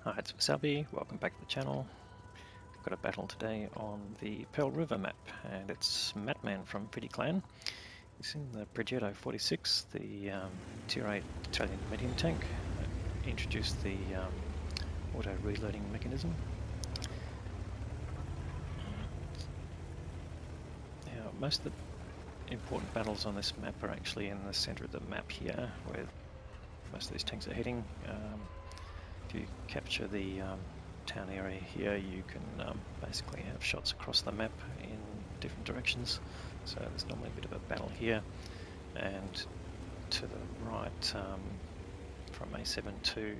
Hi, it's Wasabi. Welcome back to the channel. We've got a battle today on the Pearl River map, and it's Matmann from Pretty Clan. He's in the Progetto 46, the Tier 8 Italian medium tank. Introduced the auto reloading mechanism. Now, most of the important battles on this map are actually in the centre of the map here, where most of these tanks are heading. If you capture the town area here, you can basically have shots across the map in different directions. So there's normally a bit of a battle here, and to the right from A7 to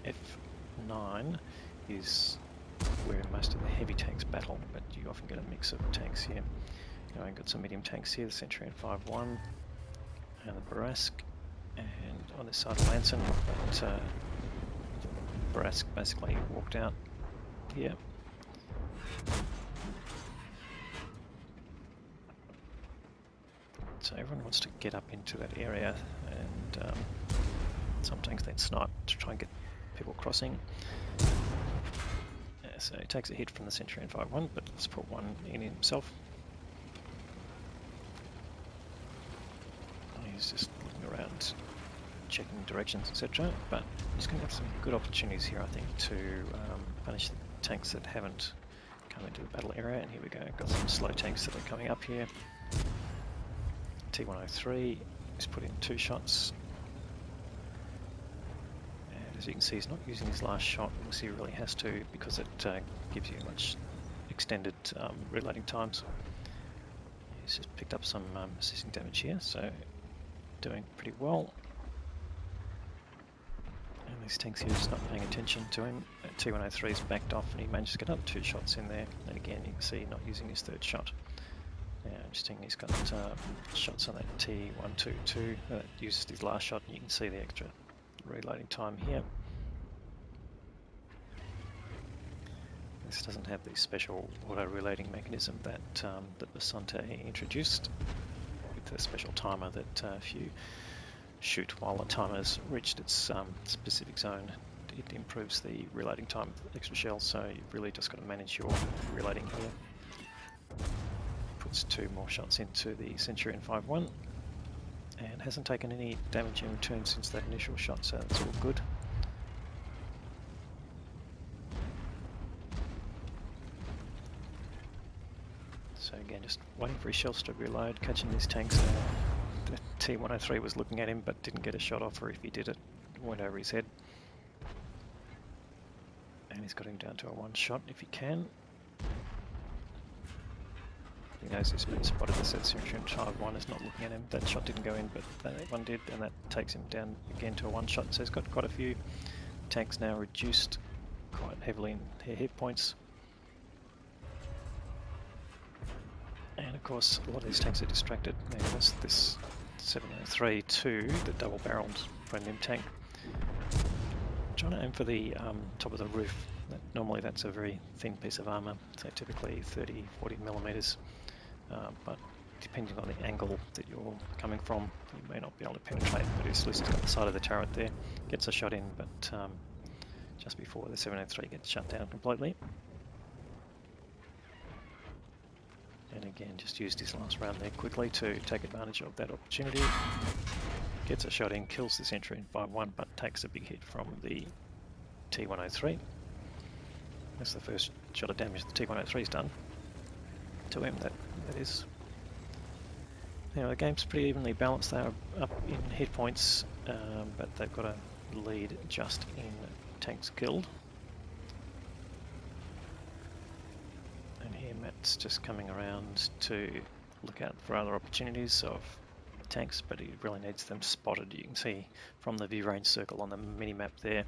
F9 is where most of the heavy tanks battle, but you often get a mix of tanks here. I've got some medium tanks here, the Centurion 5-1 and the Barask, and on this side of Lanson, but Barask basically walked out here. So everyone wants to get up into that area, and some tanks then snipe to try and get people crossing. So he takes a hit from the Centurion 5-1, but let's put one in himself. He's just looking around, checking directions, etc. But he's going to have some good opportunities here, I think, to punish the tanks that haven't come into the battle area. And here we go, got some slow tanks that are coming up here. T103, he's put in 2 shots. And as you can see, he's not using his last shot unless he really has to, because it gives you much extended reloading times. He's just picked up some assisting damage here, so doing pretty well. And these tanks here are just not paying attention to him. T103's backed off and he managed to get up 2 shots in there. And again, you can see not using his 3rd shot. Now, interesting, he's got shots on that T122 that used his last shot, and you can see the extra reloading time here. This doesn't have the special auto reloading mechanism that that Basante introduced, with a special timer that if you shoot while the timer's reached its specific zone, it improves the reloading time with extra shells. So you've really just got to manage your reloading here. Puts 2 more shots into the Centurion 5-1 and hasn't taken any damage in return since that initial shot, so that's all good. So again, just waiting for his shells to reload, catching these tanks. The T103 was looking at him but didn't get a shot off, or if he did, it went over his head. And he's got him down to a 1 shot if he can. He knows he's been spotted. The Centurion 5-1 is not looking at him. That shot didn't go in, but that one did, and that takes him down again to a 1 shot. So he's got quite a few tanks now reduced quite heavily in their hit points. And of course, a lot of these tanks are distracted. There's this 703 too, the double-barreled premium tank. I'm trying to aim for the top of the roof. Normally that's a very thin piece of armour, so typically 30-40 millimeters. But depending on the angle that you're coming from, you may not be able to penetrate. But at least it's got the side of the turret there, gets a shot in, but just before the 703 gets shut down completely. And again, just used his last round there quickly to take advantage of that opportunity. Gets a shot in, kills the Centurion 5-1, but takes a big hit from the T103. That's the first shot of damage the T103's done to him, that is. Now the game's pretty evenly balanced. They are up in hit points, but they've got a lead just in tanks killed. And here Matt's just coming around to look out for other opportunities of tanks, but he really needs them spotted. You can see from the view range circle on the mini-map there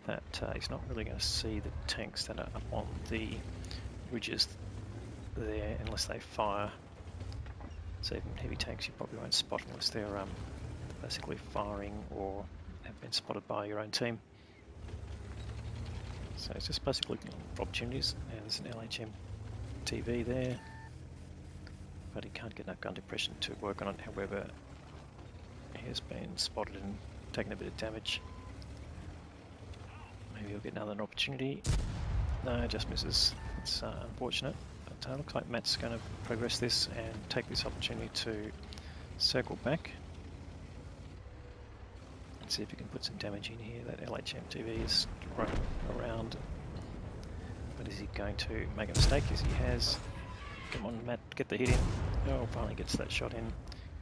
that he's not really going to see the tanks that are up on the ridges there unless they fire. So even heavy tanks you probably won't spot unless they're basically firing or have been spotted by your own team. So it's just basically looking for opportunities. And there's an LHM TV there, but he can't get enough gun depression to work on it. However, he has been spotted and taken a bit of damage. Maybe he'll get another opportunity. No, just misses. It's unfortunate. But it looks like Matt's going to progress this and take this opportunity to circle back. Let's see if he can put some damage in here. That LHMTV is running around. But is he going to make a mistake? Yes, he has. Come on, Matt, get the hit in. Oh, finally gets that shot in.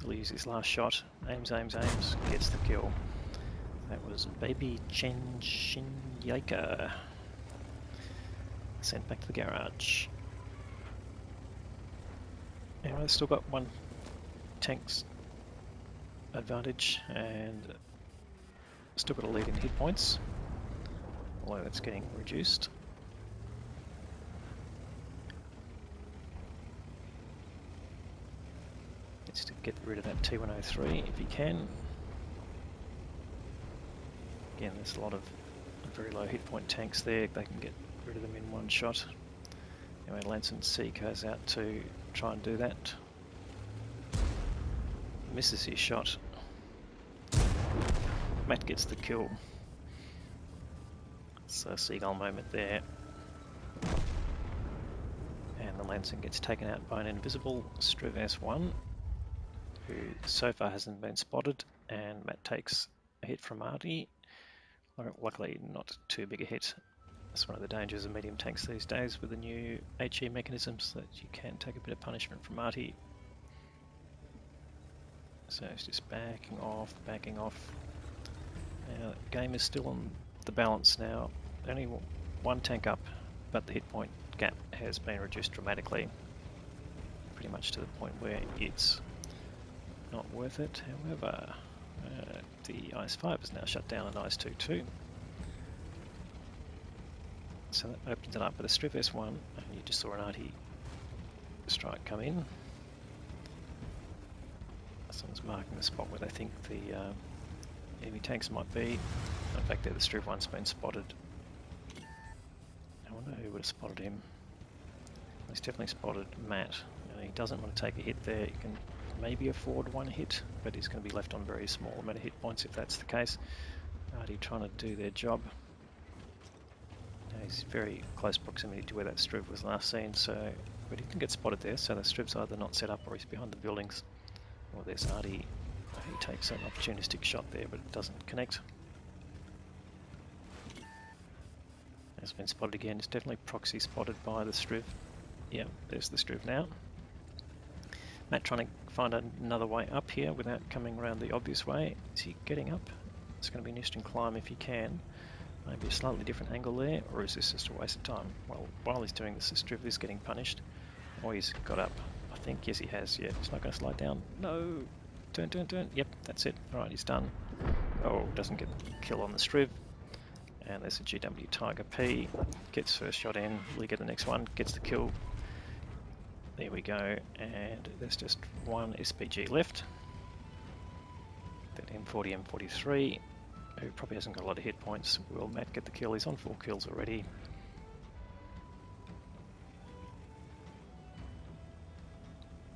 He'll use his last shot. Aims, gets the kill. That was Baby Chen Shinyaka. Sent back to the garage. Anyway, I've still got one tank's advantage and still got a lead in hit points, although that's getting reduced. Needs to get rid of that T103 if he can. Again, there's a lot of very low hit point tanks there. They can get rid of them in one shot. Anyway, Lanson C goes out to try and do that. Misses his shot. Matt gets the kill. It's a seagull moment there. And the Lanson gets taken out by an invisible Striv S1, who so far hasn't been spotted, and Matt takes a hit from Artie. Luckily not too big a hit. That's one of the dangers of medium tanks these days with the new HE mechanisms, that you can take a bit of punishment from Artie. So it's just backing off. Now the game is still on the balance now. Only one tank up, but the hit point gap has been reduced dramatically. Pretty much to the point where it's not worth it. However, the IS-5 is now shut down and IS-2 so that opens it up with a Striv S1, and you just saw an Artie strike come in. Someone's marking the spot where they think the enemy tanks might be. In fact, there the Striv one's been spotted. I wonder who would have spotted him. He's definitely spotted Matt. He doesn't want to take a hit there. He can maybe afford one hit, but he's going to be left on a very small amount of hit points if that's the case. Artie trying to do their job. He's very close proximity to where that Striv was last seen, but he can get spotted there, so the Striv's either not set up or he's behind the buildings. Or there's Artie. He takes an opportunistic shot there, but it doesn't connect. It's been spotted again. It's definitely proxy spotted by the Striv. Yeah, there's the Striv now. Matt trying to find another way up here without coming around the obvious way. Is he getting up? It's going to be an interesting climb if he can. Maybe a slightly different angle there, or is this just a waste of time? Well, while he's doing this, the Striv is getting punished. Or he's got up. I think, yes he has, yeah. He's not going to slide down. No! Turn. Yep, that's it. Alright, he's done. Oh, doesn't get the kill on the Striv. And there's a GW Tiger P. Gets first shot in. Will he get the next one? Gets the kill. There we go. And there's just one SPG left. That M40, M43. Who probably hasn't got a lot of hit points. Will Matt get the kill? He's on 4 kills already.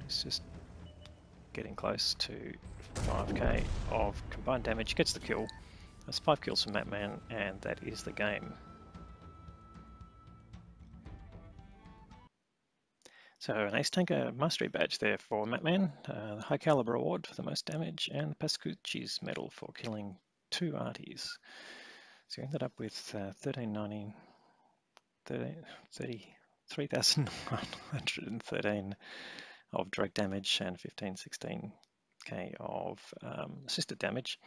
He's just getting close to 5k of combined damage. Gets the kill. That's 5 kills from Matmann, and that is the game. So an Ace Tanker Mastery Badge there for Matmann, the High Caliber Award for the most damage, and the Pascucci's Medal for killing 2 Arties. So you ended up with 3,913 of direct damage and 16k of assisted damage.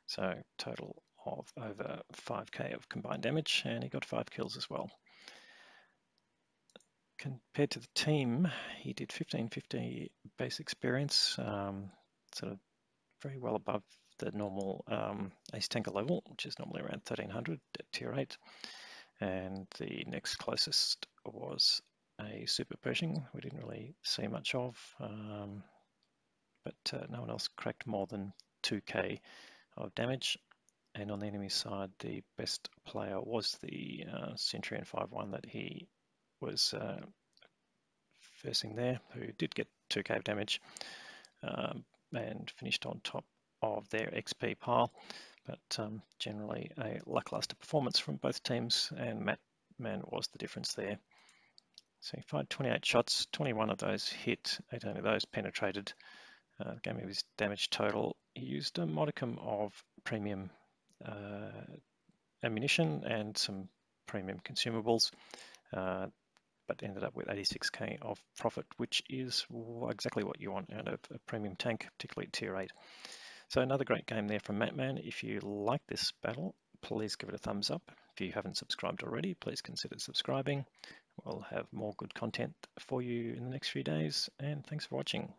So total of over 5k of combined damage, and he got 5 kills as well. Compared to the team, he did 1550 base experience, sort of very well above the normal Ace Tanker level, which is normally around 1300 at tier 8. And the next closest was a Super Pershing, we didn't really see much of, but no one else cracked more than 2k of damage. And on the enemy side, the best player was the Centurion 5-1 that he was versing there, who did get 2k of damage and finished on top of their XP pile. but generally a lackluster performance from both teams, and matmann was the difference there. So he fired 28 shots, 21 of those hit, 18 of those penetrated. Gave me his damage total. He used a modicum of premium ammunition and some premium consumables, but ended up with 86k of profit, which is exactly what you want out of a premium tank, particularly tier 8. So another great game there from matmann. If you like this battle, please give it a thumbs up. If you haven't subscribed already, please consider subscribing. We'll have more good content for you in the next few days, and thanks for watching.